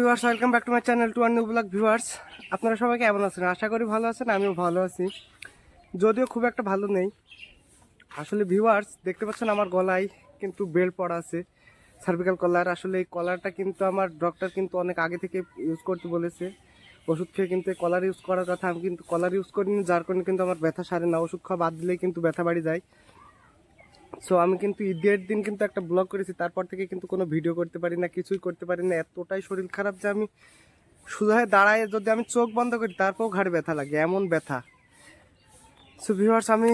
Viewers, welcome back to my channel to new blog. Viewers, আপনারা সবাই কেমন আছেন? আশা করি ভালো আছেন। আমিও ভালো আছি, যদিও খুব একটা ভালো নেই আসলে। ভিউয়ার্স, দেখতে পাচ্ছেন আমার গলায় কিন্তু বেল্ট পড়া আছে, সার্ভিক্যাল কলার। আসলে এই কলারটা কিন্তু আমার ডক্টর কিন্তু অনেক আগে থেকে ইউজ করতে বলেছে। ওষুধ খেয়ে কিন্তু কলার ইউজ করার কথা, আমি কিন্তু কলার ইউজ করিনি, যার কারণে কিন্তু আমার ব্যথা সারে না। ওষুধ খাওয়া বাদ দিলেই কিন্তু ব্যথা বাড়ি যায়। সো আমি কিন্তু ঈদের দিন কিন্তু একটা ব্লগ করেছি, তারপর থেকে কিন্তু কোনো ভিডিও করতে পারি না, কিছুই করতে পারি না। এতটাই শরীর খারাপ যে আমি শুধু হয়ে দাঁড়ায় যদি আমি চোখ বন্ধ করি তারপরেও ঘাড়ে ব্যথা লাগে, এমন ব্যথা। সো ভিউয়ার্স, আমি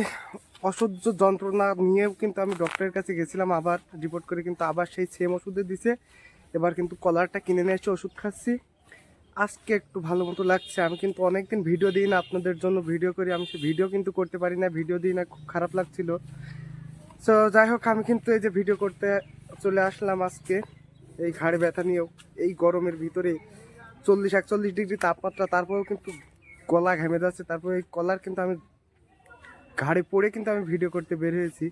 অসহ্য যন্ত্রণা নিয়েও কিন্তু আমি ডক্টরের কাছে গেছিলাম, আবার রিপোর্ট করে কিন্তু আবার সেই সেম ওষুধে দিছে। এবার কিন্তু কলারটা কিনে নিয়ে এসে ওষুধ খাচ্ছি। আজকে একটু ভালো মতো লাগছে। আমি কিন্তু অনেকদিন ভিডিও দিই না, আপনাদের জন্য ভিডিও করি, আমি সে ভিডিও কিন্তু করতে পারি না, ভিডিও দিই না, খুব খারাপ লাগছিল। সো যাই হোক, আমি কিন্তু এই যে ভিডিও করতে চলে আসলাম আজকে এই ঘাড়ে ব্যথা নিয়েও। এই গরমের ভিতরে 40-41 ডিগ্রি তাপমাত্রা, তারপরেও কিন্তু গলা ঘেমে যাচ্ছে। তারপরে এই কলার কিন্তু আমি ঘাড়ে পড়ে কিন্তু আমি ভিডিও করতে বের হয়েছি।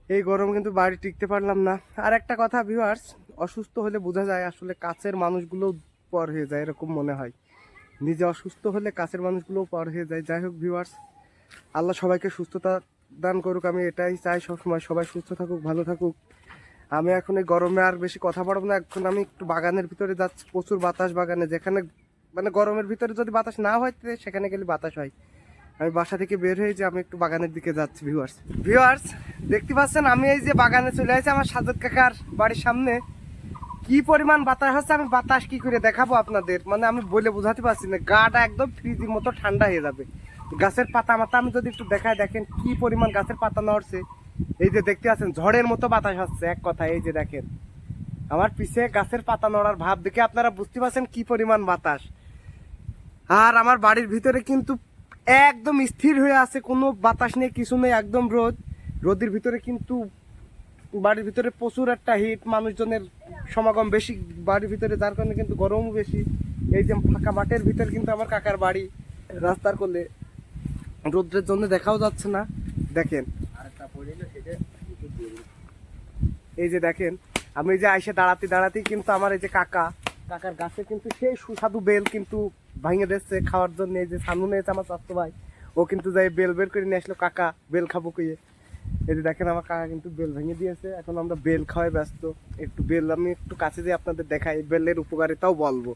এই গরম কিন্তু বাড়ি টিকতে পারলাম না। আর একটা কথা ভিউয়ার্স, অসুস্থ হলে বোঝা যায় আসলে কাছের মানুষগুলোও পর হয়ে যায়, এরকম মনে হয়। নিজে অসুস্থ হলে কাছের মানুষগুলোও পর হয়ে যায়। যাই হোক ভিউয়ার্স, আল্লাহ সবাইকে সুস্থতা দান করুক, আমি এটাই চাই সবসময়, সবাই সুস্থ থাকুক, ভালো থাকুক। আমি এখন এই গরমে আর বেশি কথা বলবো না। এখন আমি একটু বাগানের ভিতরে যাচ্ছি, প্রচুর বাতাস বাগানে, যেখানে মানে গরমের ভিতরে যদি বাতাস না হয় সেখানে গেলে বাতাস হয়। আমি বাসা থেকে বের হয়ে যে আমি একটু বাগানের দিকে যাচ্ছি। ভিউয়ার্স দেখতে পাচ্ছেন, আমি এই যে বাগানে চলে আসছি আমার সাজেদ কাকার বাড়ির সামনে। কি পরিমাণ বাতাস হচ্ছে, আমি বাতাস কি করে দেখাবো আপনাদের, মানে আমি বলে বোঝাতে পারছি না। গাটা একদম ফ্রিজের মতো ঠান্ডা হয়ে যাবে। গাছের পাতা মাথা আমি যদি একটু দেখায়, দেখেন কি পরিমাণ গাছের পাতা নড়ছে। এই যে দেখতে পাচ্ছেন ঝড়ের মতো বাতাস হচ্ছে, এক কথায়। এই যে দেখেন আমার পিছে গাছের পাতা নড়ার ভাব দেখে আপনারা বুঝতে পারছেন কি পরিমাণ বাতাস। আর আমার বাড়ির ভিতরে কিন্তু একদম স্থির হয়ে আছে, কোনো বাতাস নেই, কিছু নেই, একদম রোদ। রোদের ভিতরে কিন্তু বাড়ির ভিতরে প্রচুর একটা হিট, মানুষজনের সমাগম বেশি বাড়ির ভিতরে, যার কারণে কিন্তু গরমও বেশি। এই যে ফাঁকা মাঠের ভিতরে কিন্তু আমার কাকার বাড়ি, রাস্তার কোলে, রোদ্রের জন্য দেখাও যাচ্ছে না। দেখেন এই যে দেখেন, আমি যে আইসে দাঁড়াতেই কিন্তু আমার এই যে কাকার গাছে কিন্তু সেই সুস্বাদু বেল কিন্তু ভাঙে দিচ্ছে খাওয়ার জন্য। এই যে সামনে এসে আমার স্বাস্থ্য ভাই, ও কিন্তু যাই বেল বের করে নিয়ে আসলো, কাকা বেল খাবো কইয়ে। এই যে দেখেন আমার কাকা কিন্তু বেল ভেঙে দিয়েছে, এখন আমরা বেল খাওয়াই ব্যস্ত। একটু বেল আমি একটু কাছে যে আপনাদের দেখাই, বেলের উপকারিতাও বলবো।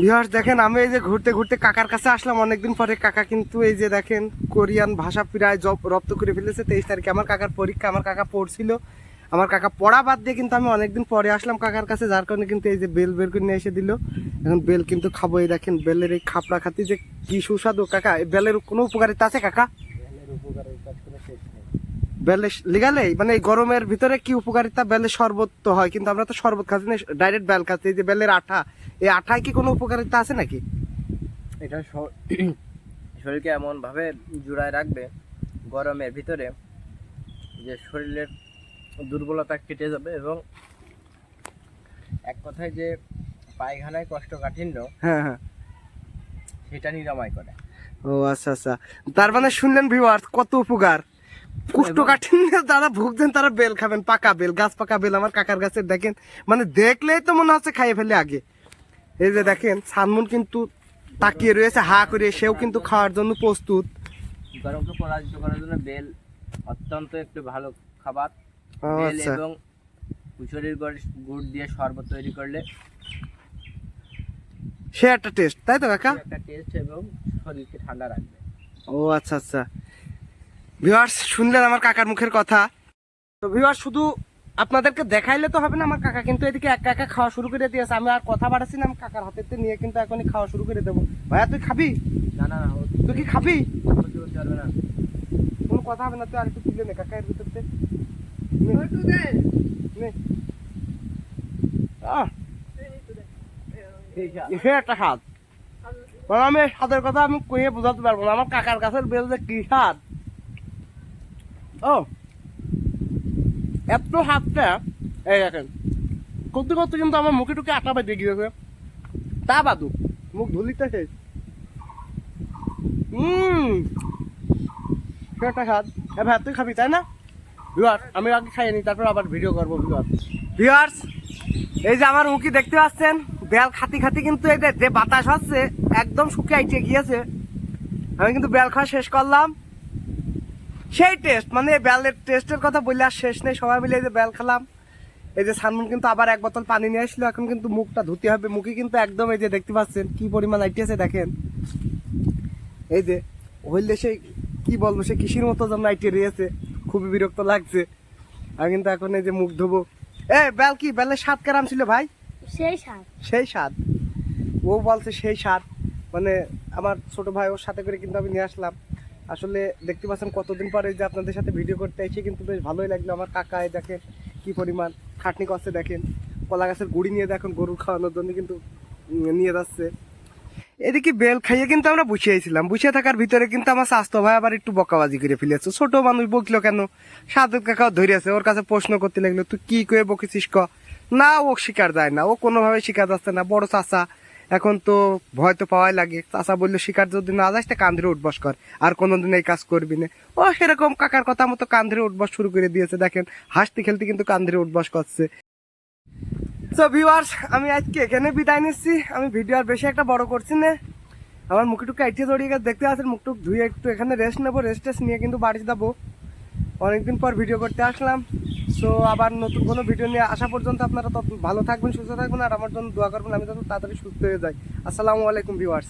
ভিউয়ার্স দেখেন, আমি এই যে ঘুরতে ঘুরতে কাকার কাছে আসলাম অনেকদিন পরে। কাকা কিন্তু এই যে দেখেন কোরিয়ান ভাষা প্রায় রপ্ত করে ফেলেছে। 23 তারিখে আমার কাকার পরীক্ষা, আমার কাকা পড়ছিল। আমার কাকা পড়া বাদ দিয়ে কিন্তু আমি অনেকদিন পরে আসলাম কাকার কাছে, যার কারণে কিন্তু এই যে বেল বের করে নিয়ে এসে দিল। এখন বেল কিন্তু খাবো। এই দেখেন বেলের এই খাপড়া খাতি যে কি সুস্বাদু। কাকা, এই বেলের কোনো উপকারিতা আছে কাকা? বেলে লিগালে মানে এই গরমের ভিতরে কি উপকারিতা? বেলের শরবত তো হয়, কিন্তু আমরা তো শরবত খাচ্ছি না, ডাইরেক্ট বেল খাচ্ছি। এই যে বেলের আঠা, এই আঠায় কি কোনো উপকারিতা আছে নাকি? এটা শরীরকে এমন ভাবে জুড়ায় রাখবে গরমের ভিতরে যে শরীরের দুর্বলতা কেটে যাবে, এবং এক কথায় যে পায়খানায় কষ্টকাঠিন্য, হ্যাঁ হ্যাঁ, সেটা নিরাময় করে। ও আচ্ছা আচ্ছা, তার মানে শুনলেন ভিউয়ার্স কত উপকার। কুষ্ঠকাঠিন্য যারা ভুগছেন তারা বেল খাবেন, পাকা বেল, গাছ পাকা বেল আমার কাকার গাছের। দেখেন মানে দেখলেই তো মনে হচ্ছে খাইয়ে ফেলে আগে। এই যে দেখেন সানমুন কিন্তু তাকিয়ে রয়েছে হা করে, সেও কিন্তু খাওয়ার জন্য প্রস্তুত। গরমকে পরাজিত করার জন্য বেল অত্যন্ত একটু ভালো খাবার। বেল এবং কুচুরির গুড় দিয়ে শরবত তৈরি করলে সে একটা টেস্ট, তাই তো কাকা? একটা টেস্ট, এবং শরীরকে ঠান্ডা রাখবে। ও আচ্ছা আচ্ছা, ভিউয়ার্স শুনলেন আমার কাকার মুখের কথা। তো ভিউয়ার্স, শুধু আপনাদেরকে দেখাইলে তো হবে না, আমার কাকা কিন্তু এদিকে একা একা খাওয়া শুরু করে দিয়েছে। আমি আর কথা বাড়াচ্ছি না, আমি কাকার হাতেতে নিয়ে কিন্তু এখনই খাওয়া শুরু করে দেবো। ভাইয়া তুই খাবি? না না না, তুই কি খাবি? করতে পারবে না, কোনো কথা হবে না, তুই আর একটু তুলে নে কাকা এর ভিতরতে। একটা স্বাদ, আমি স্বাদের কথা আমি কইয়ে বোঝাতে পারবো না। আমার কাকার গাছের বেল যে কি স্বাদ, ও এত স্বাদটা। এই দেখেন করতে করতে কিন্তু আমার মুখে টুকে আটা বেঁধে গিয়েছে, তা বাদু মুখ ধুলিটা শেষ। সেটা স্বাদ। ভাই তুই খাবি তাই না? ভিউয়ার্স আমি আগে খাইয়ে নিই, তারপর আবার ভিডিও করবো। ভিউয়ার্স এই যে আমার মুখি দেখতে পাচ্ছেন, বেল খাতি খাতি কিন্তু এটা যে বাতাস হচ্ছে একদম শুকিয়ে আইটে গিয়েছে। আমি কিন্তু বেল খাওয়া শেষ করলাম, সেই টেস্ট মানে বেলের টেস্টের কথা বললে আর শেষ নেই। সবাই মিলে এই যে বেল খেলাম। এই যে সানমুন কিন্তু আবার এক বোতল পানি নিয়ে আসলো, এখন কিন্তু মুখটা ধুতে হবে। মুখে কিন্তু একদম এই যে দেখতে পাচ্ছেন কি পরিমাণ আইটেছে দেখেন। এই যে হইলে সেই কি বলবো, সে কৃষির মতো যেন আইটে রয়েছে, খুবই বিরক্ত লাগছে। আমি কিন্তু এখন এই যে মুখ ধোবো। বেল কি বেলের স্বাদ কেরাম ছিল ভাই? সেই স্বাদ। সেই স্বাদ, ও বলছে সেই স্বাদ। মানে আমার ছোট ভাই ওর সাথে করে কিন্তু আমি নিয়ে আসলাম। আসলে দেখতে পাচ্ছেন কতদিন পরে যে আপনাদের সাথে ভিডিও করতে এসে কিন্তু বেশ ভালোই লাগলো। আমার কাকা এই দেখেন কি পরিমাণ খাটনি করছে দেখেন। কলা গাছের গুড়ি নিয়ে দেখুন গরু খাওয়ানোর জন্য কিন্তু নিয়ে যাচ্ছে। এদিকে বেল খাইয়ে কিন্তু আমরা বসিয়েছিলাম, বসে থাকার ভিতরে কিন্তু আমার স্বাস্থ্য ভাই আবার একটু বকাবাজি করে ফেলেছে। ছোট মানুষ বকলো কেন, সাধু কাকাও ধরেছে, ওর কাছে প্রশ্ন করতে লাগলো তুই কি করে বকেছিস ক। না ও শিকার যায় না, ও কোনোভাবে শিকার যাচ্ছে না। বড় চাচা এখন তো ভয় তো পাওয়াই লাগে। চাচা বললো শিকার যদি না যাস তা কান ধরে উঠবস কর, আর কোনোদিন এই কাজ করবি না। ও সেরকম কাকার কথা মতো কান ধরে উঠবস শুরু করে দিয়েছে। দেখেন হাসতে খেলতে কিন্তু কান ধরে উঠবস করছে। তো ভিউয়ার্স, আমি আজকে এখানে বিদায় নিচ্ছি। আমি ভিডিও আর বেশি একটা বড় করছি না। আমার মুখে টুকু আইটিয়ে জড়িয়ে গেছে দেখতে পাচ্ছেন, মুখ টুক ধুয়ে একটু এখানে রেস্ট নেবো। রেস্ট নিয়ে কিন্তু বাড়ি যাবো। অনেকদিন পর ভিডিও করতে আসলাম। সো আবার নতুন কোনো ভিডিও নিয়ে আসা পর্যন্ত আপনারা তত ভালো থাকবেন, সুস্থ থাকবেন, আর আমার জন্য দোয়া করবেন আমি যত তাড়াতাড়ি সুস্থ হয়ে যাই। আসসালামু আলাইকুম ভিউয়ার্স।